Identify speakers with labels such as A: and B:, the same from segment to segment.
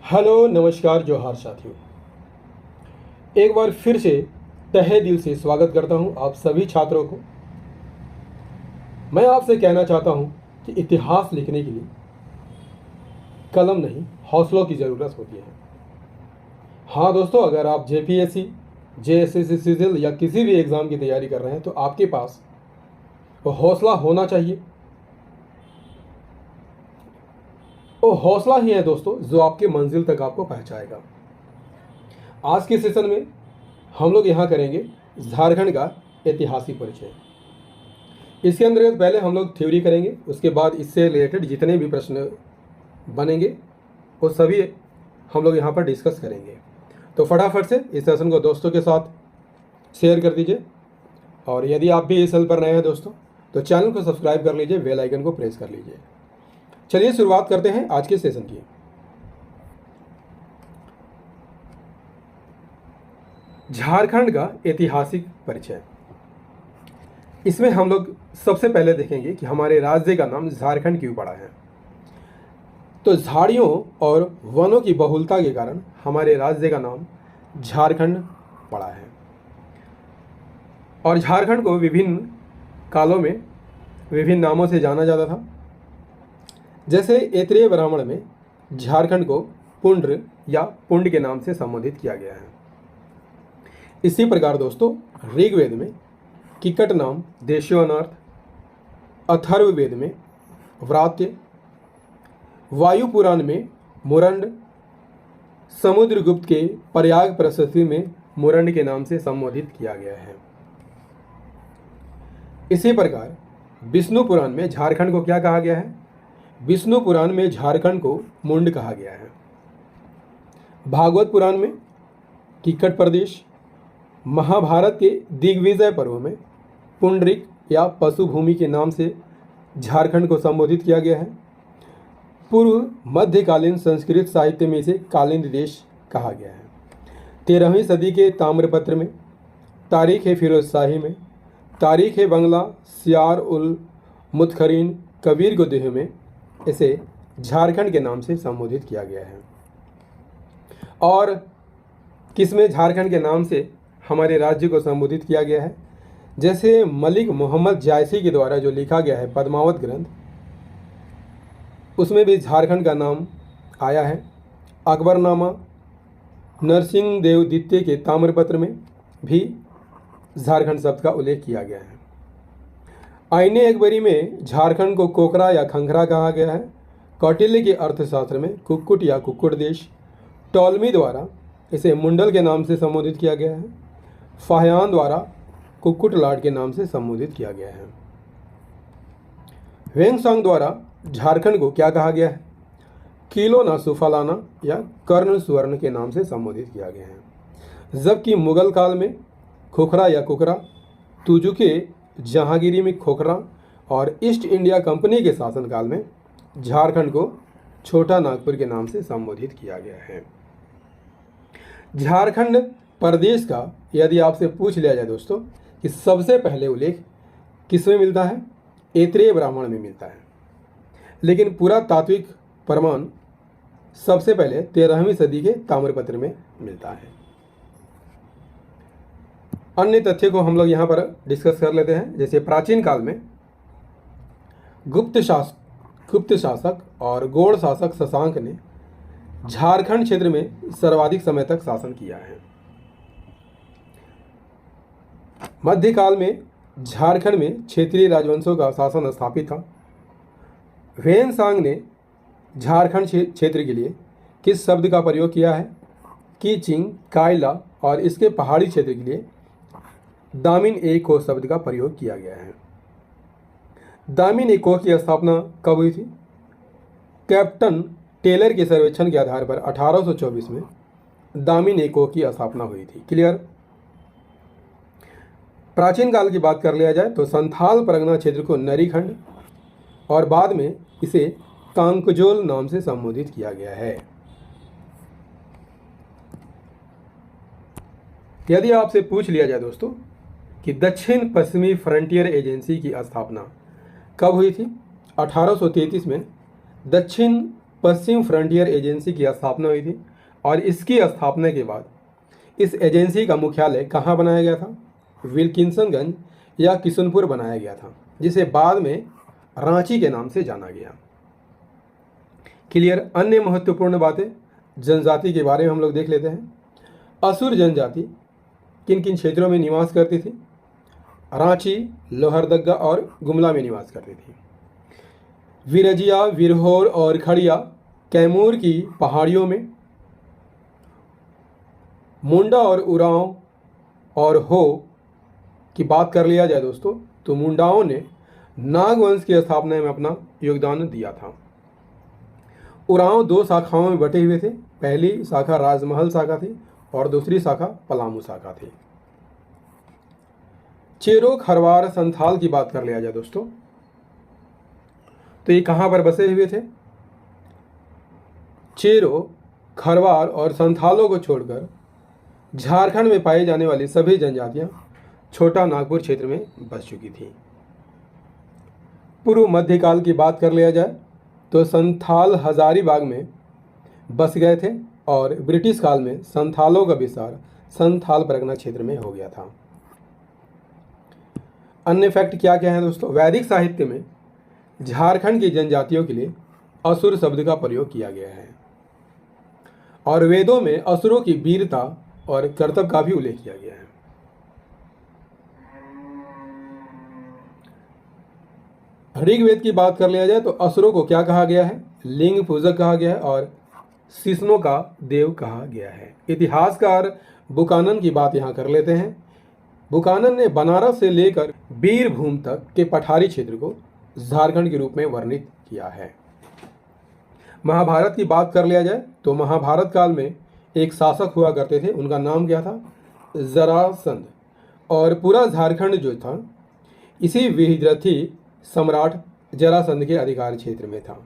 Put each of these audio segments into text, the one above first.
A: Hello नमस्कार जोहार साथियों। एक बार फिर से तहे दिल से स्वागत करता हूं आप सभी छात्रों को। मैं आपसे कहना चाहता हूं कि इतिहास लिखने के लिए कलम नहीं हौसलों की ज़रूरत होती है। हाँ दोस्तों, अगर आप जेपीएससी, जेएसएससी सिविल या किसी भी एग्ज़ाम की तैयारी कर रहे हैं तो आपके पास वो हौसला होना चाहिए। वो हौसला ही है दोस्तों जो आपके मंजिल तक आपको पहुंचाएगा। आज के सेशन में हम लोग यहाँ करेंगे झारखंड का ऐतिहासिक परिचय। इसके अंतर्गत पहले हम लोग थ्योरी करेंगे, उसके बाद इससे रिलेटेड जितने भी प्रश्न बनेंगे वो सभी हम लोग यहाँ पर डिस्कस करेंगे। तो फटाफट से इस सेशन को दोस्तों के साथ शेयर कर दीजिए, और यदि आप भी इस चैनल पर नए हैं दोस्तों तो चैनल को सब्सक्राइब कर लीजिए, बेल आइकन को प्रेस कर लीजिए। चलिए शुरुआत करते हैं आज के सेशन की। झारखंड का ऐतिहासिक परिचय। इसमें हम लोग सबसे पहले देखेंगे कि हमारे राज्य का नाम झारखंड क्यों पड़ा है। तो झाड़ियों और वनों की बहुलता के कारण हमारे राज्य का नाम झारखंड पड़ा है। और झारखंड को विभिन्न कालों में विभिन्न नामों से जाना जाता था। जैसे ऐत्रेय ब्राह्मण में झारखंड को पुंड्र या पुंड के नाम से संबोधित किया गया है। इसी प्रकार दोस्तों ऋग्वेद में किकट नाम देशोअनर्थ, अथर्ववेद में व्रात्य, वायु पुराण में मुरंड, समुद्रगुप्त के प्रयाग प्रशस्ति में मुरंड के नाम से संबोधित किया गया है। इसी प्रकार विष्णु पुराण में झारखंड को क्या कहा गया है? विष्णु पुराण में झारखंड को मुंड कहा गया है। भागवत पुराण में किक्कट प्रदेश, महाभारत के दिग्विजय पर्व में पुंडरिक या पशुभूमि के नाम से झारखंड को संबोधित किया गया है। पूर्व मध्यकालीन संस्कृत साहित्य में इसे कालिंद देश कहा गया है। 13वीं सदी के ताम्रपत्र में, तारीख ए फिरोज शाही में, तारीख ए बंगला सियार उल मुतखरीन कबीर गुदेह में इसे झारखंड के नाम से संबोधित किया गया है। और किसमें झारखंड के नाम से हमारे राज्य को संबोधित किया गया है? जैसे मलिक मोहम्मद जायसी के द्वारा जो लिखा गया है पद्मावत ग्रंथ, उसमें भी झारखंड का नाम आया है। अकबरनामा, नरसिंह देव द्वितीय के ताम्रपत्र में भी झारखंड शब्द का उल्लेख किया गया है। आईने अकबरी में झारखंड को कोकरा या खंखरा कहा गया है। कौटिल्य के अर्थशास्त्र में कुक्कुट या कुक्कुट देश, टॉलमी द्वारा इसे मुंडल के नाम से संबोधित किया गया है। फाह्यान द्वारा कुक्कुट लाट के नाम से संबोधित किया गया है। वेंगसांग द्वारा झारखंड को क्या कहा गया है? किलो ना सुफलाना या कर्ण सुवर्ण के नाम से संबोधित किया गया है। जबकि मुगल काल में खुखरा या कुकरा, तुजुके जहांगीरी में खोखरा और ईस्ट इंडिया कंपनी के शासनकाल में झारखंड को छोटा नागपुर के नाम से संबोधित किया गया है। झारखंड प्रदेश का यदि आपसे पूछ लिया जाए दोस्तों कि सबसे पहले उल्लेख किसमें मिलता है? ऐत्रेय ब्राह्मण में मिलता है। लेकिन पुरातात्विक प्रमाण सबसे पहले 13वीं सदी के ताम्रपत्र में मिलता है। अन्य तथ्य को हम लोग यहाँ पर डिस्कस कर लेते हैं। जैसे प्राचीन काल में गुप्त शासक और गौड़ शासक शशांक ने झारखंड क्षेत्र में सर्वाधिक समय तक शासन किया है। मध्यकाल में झारखंड में क्षेत्रीय राजवंशों का शासन स्थापित था। वेनसांग ने झारखंड क्षेत्र के लिए किस शब्द का प्रयोग किया है? कीचिंग, कायला और इसके पहाड़ी क्षेत्र के लिए दामिन ए को शब्द का प्रयोग किया गया है। दामिन ए को की स्थापना कब हुई थी? कैप्टन टेलर के सर्वेक्षण के आधार पर 1824 में दामिन ए को की स्थापना हुई थी। क्लियर? प्राचीन काल की बात कर लिया जाए तो संथाल परगना क्षेत्र को नरीखंड और बाद में इसे कांकजोल नाम से संबोधित किया गया है। यदि आपसे पूछ लिया जाए दोस्तों कि दक्षिण पश्चिमी फ्रंटियर एजेंसी की स्थापना कब हुई थी? 1833 में दक्षिण पश्चिम फ्रंटियर एजेंसी की स्थापना हुई थी और इसकी स्थापना के बाद इस एजेंसी का मुख्यालय कहाँ बनाया गया था? विल्किंसनगंज या किशनपुर बनाया गया था, जिसे बाद में रांची के नाम से जाना गया। क्लियर। अन्य महत्वपूर्ण बातें जनजाति के बारे में हम लोग देख लेते हैं। असुर जनजाति किन किन क्षेत्रों में निवास करती थी? रांची, लोहरदग्गा और गुमला में निवास करती थी। विरजिया, विरहोर और खड़िया कैमूर की पहाड़ियों में। मुंडा और उरांव और हो की बात कर लिया जाए दोस्तों, तो मुंडाओं ने नागवंश की स्थापना में अपना योगदान दिया था। उरांव दो शाखाओं में बटे हुए थे। पहली शाखा राजमहल शाखा थी और दूसरी शाखा पलामू शाखा थी। चेरो, खरवार, संथाल की बात कर लिया जाए दोस्तों, तो ये कहाँ पर बसे हुए थे? चेरो, खरवार और संथालों को छोड़कर झारखंड में पाई जाने वाली सभी जनजातियां छोटा नागपुर क्षेत्र में बस चुकी थी। पूर्व मध्यकाल की बात कर लिया जाए तो संथाल हजारीबाग में बस गए थे और ब्रिटिश काल में संथालों का विस्तार संथाल परगना क्षेत्र में हो गया था। अन्य फैक्ट क्या क्या है दोस्तों? वैदिक साहित्य में झारखंड की जनजातियों के लिए असुर शब्द का प्रयोग किया गया है और वेदों में असुरों की वीरता और कर्तव्य का भी उल्लेख किया गया है। ऋग्वेद की बात कर लिया जाए तो असुरों को क्या कहा गया है? लिंग पूजक कहा गया है और शिष्णों का देव कहा गया है। इतिहासकार बुकानन की बात यहाँ कर लेते हैं। बुकानन ने बनारस से लेकर बीरभूम तक के पठारी क्षेत्र को झारखंड के रूप में वर्णित किया है। महाभारत की बात कर लिया जाए तो महाभारत काल में एक शासक हुआ करते थे, उनका नाम क्या था? जरासंध। और पूरा झारखंड जो था इसी विहिद्रथी सम्राट जरासंध के अधिकार क्षेत्र में था।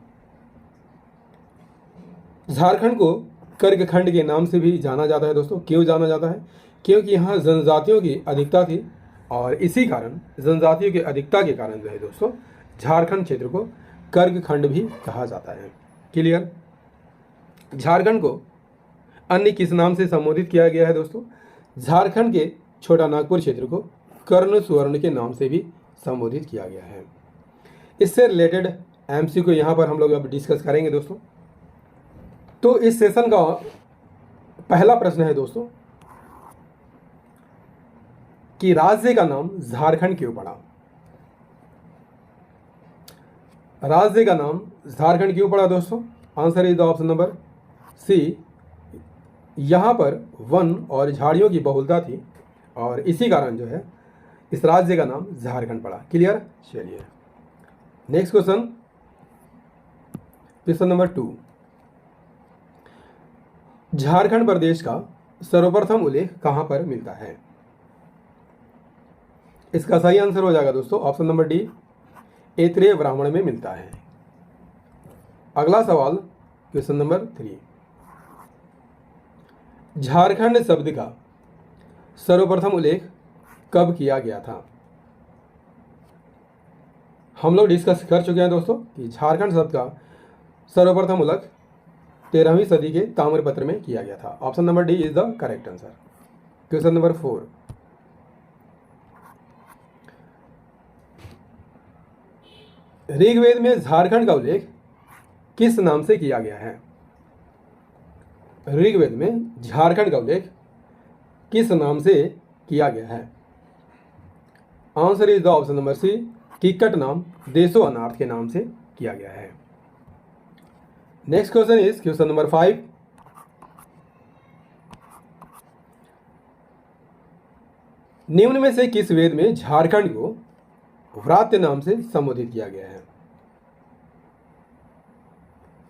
A: झारखंड को कर्कखंड के नाम से भी जाना जाता है दोस्तों। क्यों जाना जाता है? क्योंकि यहाँ जनजातियों की अधिकता थी और इसी कारण जनजातियों की अधिकता के कारण जो है दोस्तों झारखंड क्षेत्र को कर्कखंड भी कहा जाता है। क्लियर। झारखंड को अन्य किस नाम से संबोधित किया गया है दोस्तों? झारखंड के छोटा नागपुर क्षेत्र को कर्ण सुवर्ण के नाम से भी संबोधित किया गया है। इससे रिलेटेड एमसी को यहाँ पर हम लोग अब डिस्कस करेंगे दोस्तों। तो इस सेशन का पहला प्रश्न है दोस्तों कि राज्य का नाम झारखंड क्यों पड़ा? राज्य का नाम झारखंड क्यों पड़ा दोस्तों? Answer is the option number C. यहाँ पर वन और झाड़ियों की बहुलता थी और इसी कारण जो है इस राज्य का नाम झारखंड पड़ा। क्लियर। चलिए next question, question number 2। Jharkhand प्रदेश का सर्वप्रथम उल्लेख कहां पर मिलता है? इसका सही आंसर हो जाएगा दोस्तों ऑप्शन नंबर डी, ऐत्रेय ब्राह्मण में मिलता है। अगला सवाल क्वेश्चन नंबर 3। झारखंड शब्द का सर्वप्रथम उल्लेख कब किया गया था? हम लोग डिस्कस कर चुके हैं दोस्तों कि झारखंड शब्द का सर्वप्रथम उल्लेख 13वीं सदी के ताम्रपत्र में किया गया था। Option number D is the correct answer. Question number 4। Rigveda में झारखंड का उल्लेख किस नाम से किया गया है? ऋग्वेद में झारखंड का उल्लेख किस नाम से किया गया है? Answer is the option number C, Kikat नाम देशो अनार्थ के नाम से किया गया है। Next question is question number 5। निम्न में से किस वेद में झारखंड को व्रात्य नाम से संबोधित किया गया है?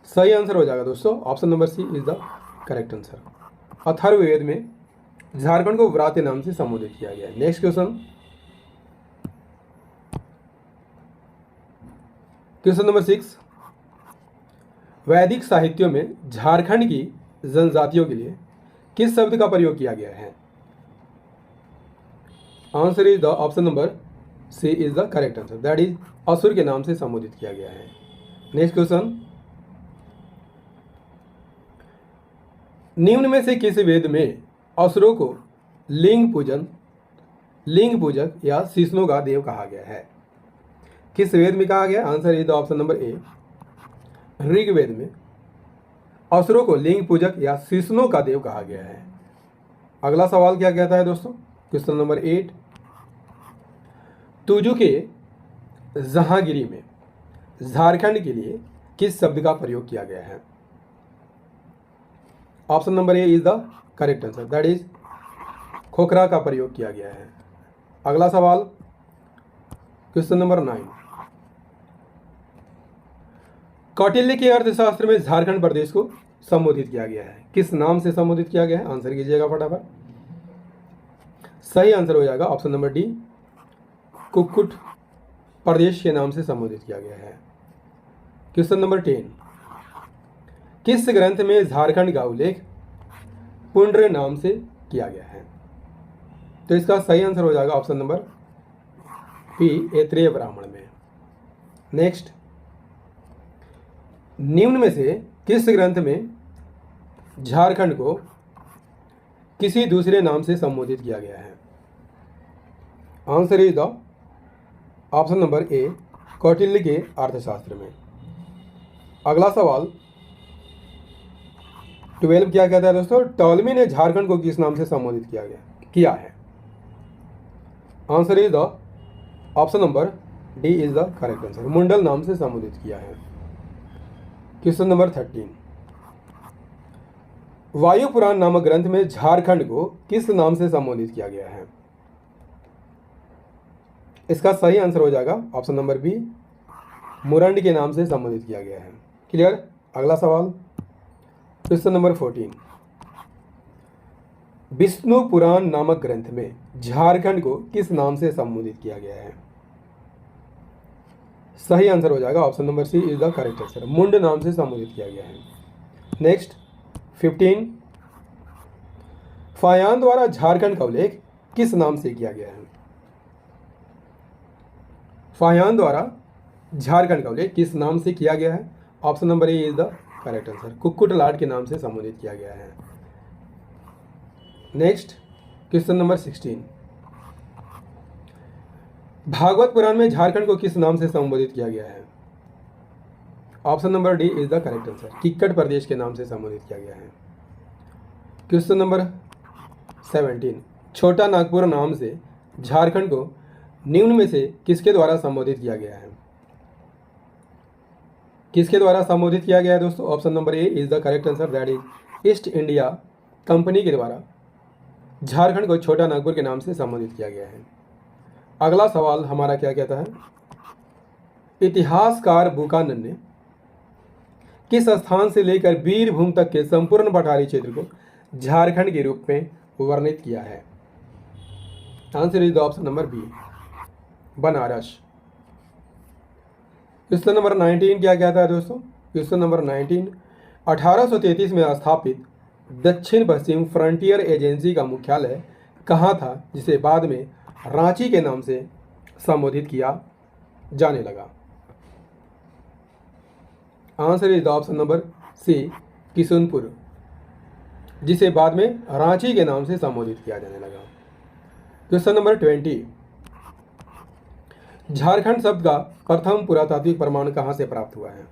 A: सही आंसर हो जाएगा दोस्तों option number C is the correct answer. Atharvaveda में झारखंड को व्रात्य नाम से संबोधित किया गया है। Next question, question number 6। वैदिक साहित्यों में झारखंड की जनजातियों के लिए किस शब्द का प्रयोग किया गया है? Answer is the option number C is the correct answer, that is Asur के नाम से संबोधित किया गया है। नेक्स्ट क्वेश्चन, निम्न में से किस वेद में असुरों को लिंग पूजक या शिष्णों का देव कहा गया है? किस वेद में कहा गया? Answer is the option number A, Rigveda में असुरों को लिंग पूजक या शिष्णों का देव कहा गया है। अगला सवाल क्या कहता है दोस्तों? क्वेश्चन नंबर 8, तुजु के जहांगीरी में झारखंड के लिए किस शब्द का प्रयोग किया गया है? Option number A is the correct answer, that is Khokhra का प्रयोग किया गया है। अगला सवाल क्वेश्चन नंबर 9, कौटिल्य के अर्थशास्त्र में झारखंड प्रदेश को संबोधित किया गया है, किस नाम से संबोधित किया गया है? आंसर कीजिएगा फटाफट। सही आंसर हो जाएगा ऑप्शन नंबर डी, कुक्कुट प्रदेश के नाम से संबोधित किया गया है। क्वेश्चन नंबर 10, किस ग्रंथ में झारखंड का उल्लेख पुंड्र नाम से किया गया है? तो इसका सही आंसर हो जाएगा ऑप्शन नंबर पी, ऐत्रेय ब्राह्मण में। नेक्स्ट, निम्न में से किस ग्रंथ में झारखंड को किसी दूसरे नाम से संबोधित किया गया है? Answer is the option number ए, कौटिल्य के अर्थशास्त्र में। अगला सवाल 12 क्या कहता है दोस्तों? टॉलमी ने झारखंड को किस नाम से संबोधित किया है? Answer is the option number D is the correct answer, Mundal नाम से संबोधित किया है। क्वेश्चन नंबर 13, वायु पुराण नामक ग्रंथ में झारखंड को किस नाम से संबोधित किया गया है? इसका सही आंसर हो जाएगा ऑप्शन नंबर बी, मुरंड के नाम से संबोधित किया गया है। क्लियर? अगला सवाल क्वेश्चन नंबर 14, विष्णु पुराण नामक ग्रंथ में झारखंड को किस नाम से संबोधित किया गया है? सही आंसर हो जाएगा option number C is the correct answer, मुंड नाम से संबोधित किया गया है। नेक्स्ट 15, फायान द्वारा झारखंड का उल्लेख किस नाम से किया गया है? फायान द्वारा झारखंड का उल्लेख किस नाम से किया गया है? Option number A is the correct answer, कुक्कुट लाट के नाम से संबोधित किया गया है। नेक्स्ट क्वेश्चन नंबर 16, भागवत पुराण में झारखंड को किस नाम से संबोधित किया गया है? Option number D is the correct answer, Kikat प्रदेश के नाम से संबोधित किया गया है। क्वेश्चन नंबर 17, छोटा नागपुर नाम से झारखंड को निम्न में से किसके द्वारा संबोधित किया गया है? किसके द्वारा संबोधित किया गया है दोस्तों? Option number A is the correct answer, that is east India company के द्वारा झारखंड को छोटा नागपुर के नाम से संबोधित किया गया है। अगला सवाल हमारा क्या कहता है? इतिहासकार बुकानन ने किस स्थान से लेकर बीरभूम तक के संपूर्ण पठारी क्षेत्र को झारखंड के रूप में वर्णित किया है? Answer is the option number B, Banaras. Question number 19 क्या कहता है दोस्तों? क्वेश्चन नंबर 19, 1833 में स्थापित दक्षिण पश्चिम फ्रंटियर एजेंसी का मुख्यालय कहाँ था, जिसे बाद में रांची के नाम से संबोधित किया जाने लगा? Answer is the option number C, Kishunpur, जिसे बाद में रांची के नाम से संबोधित किया जाने लगा। क्वेश्चन नंबर 20, झारखंड शब्द का प्रथम पुरातात्विक प्रमाण कहाँ से प्राप्त हुआ है?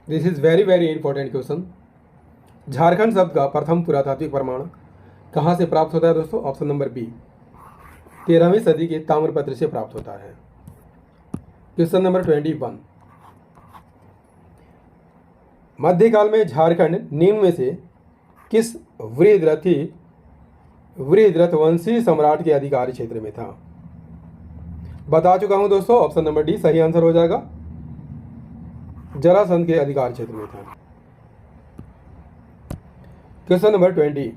A: This is very very important question. Jharkhand शब्द का प्रथम पुरातात्विक प्रमाण कहाँ से प्राप्त होता है दोस्तों? ऑप्शन नंबर बी, 13वीं सदी के ताम्रपत्र से प्राप्त होता है। क्वेश्चन नंबर 21, मध्यकाल में झारखंड निम्न में से किस वृहद्रथ वंशी सम्राट के अधिकारी क्षेत्र में था? बता चुका हूं दोस्तों, ऑप्शन नंबर डी सही आंसर हो जाएगा, जरासंध के अधिकार क्षेत्र में था। क्वेश्चन नंबर 20,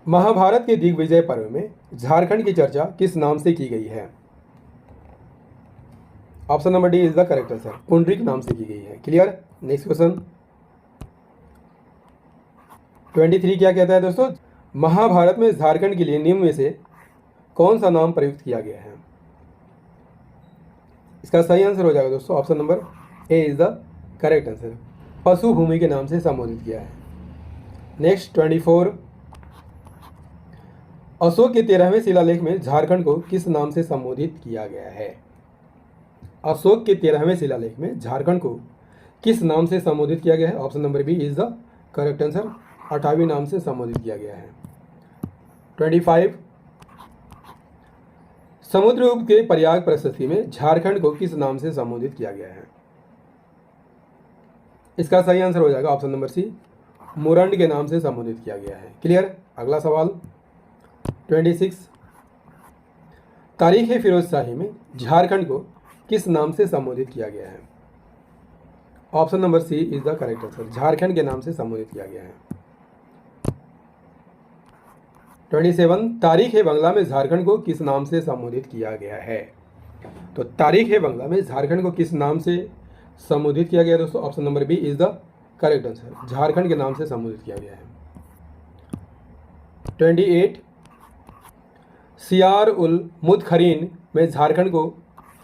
A: महाभारत के दिग्विजय पर्व में झारखंड की चर्चा किस नाम से की गई है? Option number D is the correct answer, Pundarik नाम से की गई है। क्लियर? नेक्स्ट क्वेश्चन 23 क्या कहता है दोस्तों? महाभारत में झारखंड के लिए निम्न में से कौन सा नाम प्रयुक्त किया गया है? इसका सही आंसर हो जाएगा दोस्तों, option number A is the correct answer, पशु भूमि के नाम से संबोधित किया है। नेक्स्ट 24, अशोक के 13वें शिलालेख में झारखंड को किस नाम से संबोधित किया गया है? अशोक के 13वें शिलालेख में झारखंड को किस नाम से संबोधित किया गया है? Option number B is the correct answer. 28 नाम से संबोधित किया गया है। 25, समुद्रगुप्त के प्रयाग प्रशस्ति में झारखंड को किस नाम से संबोधित किया गया है? इसका सही आंसर हो जाएगा ऑप्शन नंबर सी, मुरंड के नाम से संबोधित किया गया है। क्लियर। अगला सवाल 26, तारीख फिरोज शाही में झारखंड को किस नाम से संबोधित किया गया है? Option number C is the correct answer, Jharkhand के नाम से संबोधित किया गया है। 27, तारीख बंगला में झारखंड को किस नाम से संबोधित किया गया है? तो तारीख बंगला में झारखंड को किस नाम से संबोधित किया गया है दोस्तों? Option number B is the correct answer, Jharkhand के नाम से संबोधित किया गया है। 28, सियार उल मुदखरीन में झारखंड को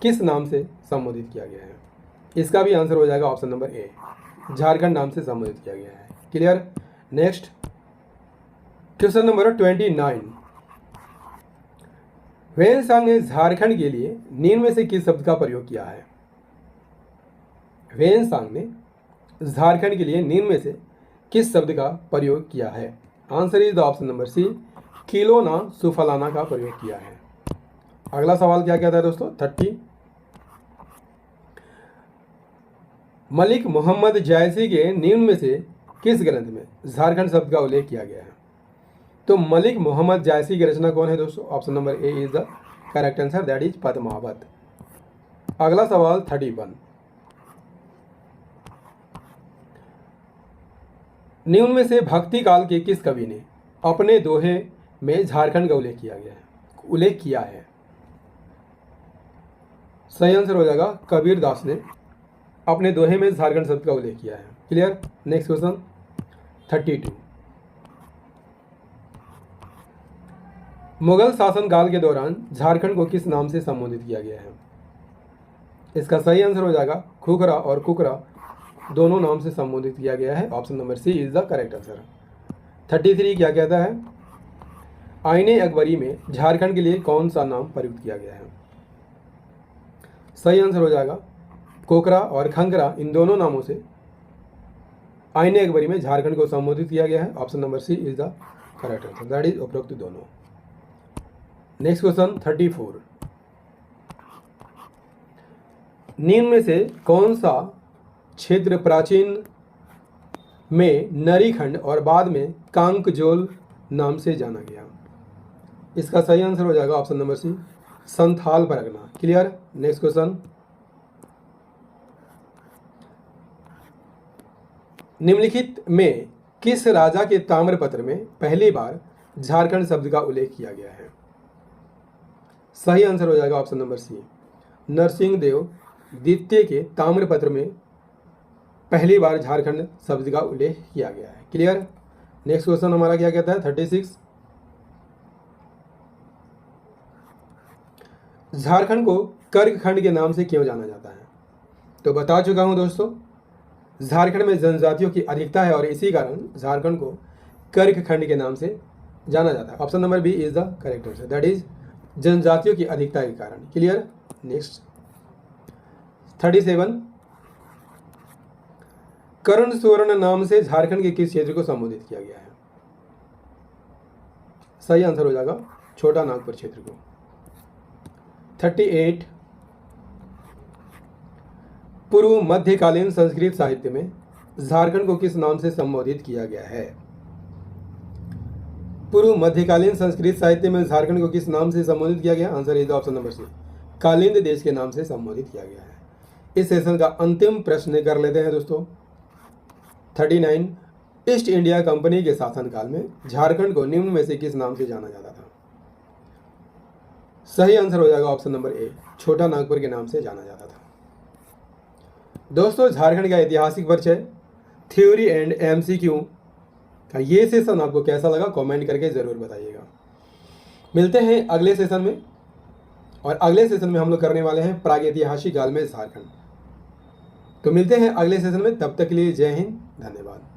A: किस नाम से संबोधित किया गया है? इसका भी आंसर हो जाएगा ऑप्शन नंबर ए, झारखंड नाम से संबोधित किया गया है। Clear. Next question number 29, Xuanzang ने झारखंड के लिए निम्न में से किस शब्द का प्रयोग किया है? वेनसांग ने झारखंड के लिए निम्न में से किस शब्द का प्रयोग किया है? Answer is the option number C, किलोना सुफलाना का प्रयोग किया है। अगला सवाल क्या कहता है दोस्तों? 30, मलिक मोहम्मद जायसी के निम्न में से किस ग्रंथ में झारखंड शब्द का उल्लेख किया गया है? तो मलिक मोहम्मद जायसी की रचना कौन है दोस्तों? Option number A is the correct answer, that is Padmavat. अगला सवाल 31, निम्न में से भक्ति काल के किस कवि ने अपने दोहे में झारखंड का उल्लेख किया है? सही आंसर हो जाएगा कबीर दास ने अपने दोहे में झारखंड शब्द का उल्लेख किया है। क्लियर। नेक्स्ट क्वेश्चन 32, मुगल शासनकाल के दौरान झारखंड को किस नाम से संबोधित किया गया है? इसका सही आंसर हो जाएगा खुखरा और कुकरा दोनों नाम से संबोधित किया गया है। Option number C is the correct answer. 33 क्या कहता है? आईने अकबरी में झारखंड के लिए कौन सा नाम प्रयुक्त किया गया है? सही आंसर हो जाएगा कोकरा और खंगरा, इन दोनों नामों से आईने अकबरी में झारखंड को संबोधित किया गया है। Option number C is the correct answer, that is उपरोक्त दोनों। नेक्स्ट क्वेश्चन 34, निम्न में से कौन सा क्षेत्र प्राचीन में नरीखंड और बाद में कांकजोल नाम से जाना गया? इसका सही आंसर हो जाएगा option number C, Santhal Pargana. Clear. Next question, निम्नलिखित में किस राजा के ताम्रपत्र में पहली बार झारखंड शब्द का उल्लेख किया गया है? सही आंसर हो जाएगा ऑप्शन नंबर सी, नरसिंह देव द्वितीय के ताम्रपत्र में पहली बार झारखंड शब्द का उल्लेख किया गया है। क्लियर। नेक्स्ट क्वेश्चन हमारा क्या कहता है? 36, झारखंड को कर्क खंड के नाम से क्यों जाना जाता है? तो बता चुका हूं दोस्तों, झारखंड में जनजातियों की अधिकता है और इसी कारण झारखंड को कर्क खंड के नाम से जाना जाता है। Option number B is the correct answer, that is जनजातियों की अधिकता के कारण। क्लियर। नेक्स्ट 37, कर्ण सुवर्ण नाम से झारखंड के किस क्षेत्र को संबोधित किया गया है? सही आंसर हो जाएगा छोटा नागपुर क्षेत्र को। 38, पूर्व मध्यकालीन संस्कृत साहित्य में झारखंड को किस नाम से संबोधित किया गया है? पूर्व मध्यकालीन संस्कृत साहित्य में झारखंड को किस नाम से संबोधित किया गया? Answer is option number C, कालिंद देश के नाम से संबोधित किया गया है। इस सेशन का अंतिम प्रश्न कर लेते हैं दोस्तों। 39, ईस्ट इंडिया कंपनी के शासनकाल में झारखंड को निम्न में से किस नाम से जाना जाता था? सही आंसर हो जाएगा ऑप्शन नंबर ए, छोटा नागपुर के नाम से जाना जाता था। दोस्तों, झारखंड का ऐतिहासिक परिचय, थ्योरी एंड एमसीक्यू का ये सेशन आपको कैसा लगा कमेंट करके ज़रूर बताइएगा। मिलते हैं अगले सेशन में, और अगले सेशन में हम लोग करने वाले हैं प्रागैतिहासिक काल में झारखंड। तो मिलते हैं अगले सेशन में, तब तक के लिए जय हिंद, धन्यवाद।